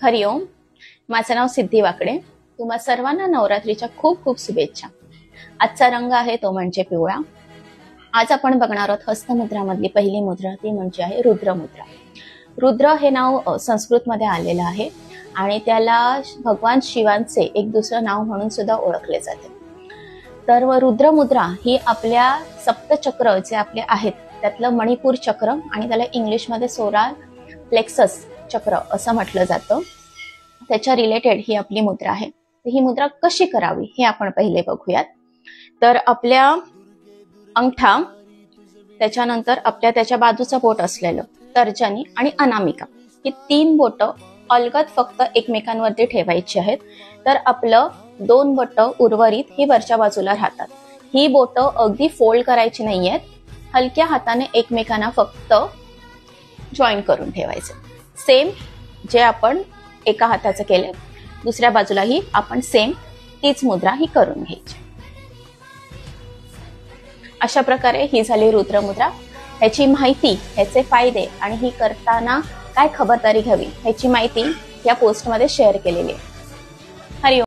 हरिओम, माझं नाव सिद्धी वाकडे। तुम्हा सर्वांना नवरात्रीच्या खूप खूप शुभेच्छा। आजचा रंग आहे तो म्हणजे पिवळा। आज आपण बघणार आहोत हस्तमुद्रामधली पहिली मुद्रा, ती म्हणजे आहे रुद्र मुद्रा। रुद्र हे नाव संस्कृत मध्ये आलेलं आहे आणि त्याला भगवान शिवांचे एक दुसरं नाव म्हणून सुद्धा ओळखले जाते। तर रुद्र मुद्रा ही आपल्या सप्तचक्र जे आपले आहेत त्यातलं मणिपूर चक्र आणि त्याला इंग्लिश मध्ये सोलार प्लेक्सस चक्र असं म्हटलं जातं, त्याच्या रिलेटेड ही आपली मुद्रा आहे। तर ही मुद्रा कशी करावी हे आपण पहिले बघूयात। तर आपल्या अंगठा, त्याच्यानंतर त्याच्या बाजूचं बोट असलेलं तर्जनी आणि अनामिका, ही तीन बोट अलगद फक्त एकमेकांवरती ठेवायची आहेत। तर आपलं दोन बोट उर्वरित ही वरच्या बाजूला राहतात। ही बोट अगदी फोल्ड करायची नाहीयेत, हलक्या हाताने एकमेकांना फक्त जॉईन करून ठेवायचे। सेम जे आपण एका हाताचं केले, दुसऱ्या बाजूलाही आपण सेम तीच मुद्रा ही करून घ्यायची। अशा प्रकारे ही झाली रुद्र मुद्रा। ह्याची माहिती, ह्याचे फायदे आणि ही करताना काय खबरदारी घ्यावी ह्याची माहिती या पोस्ट मध्ये शेअर केलेली आहे। हरिओम।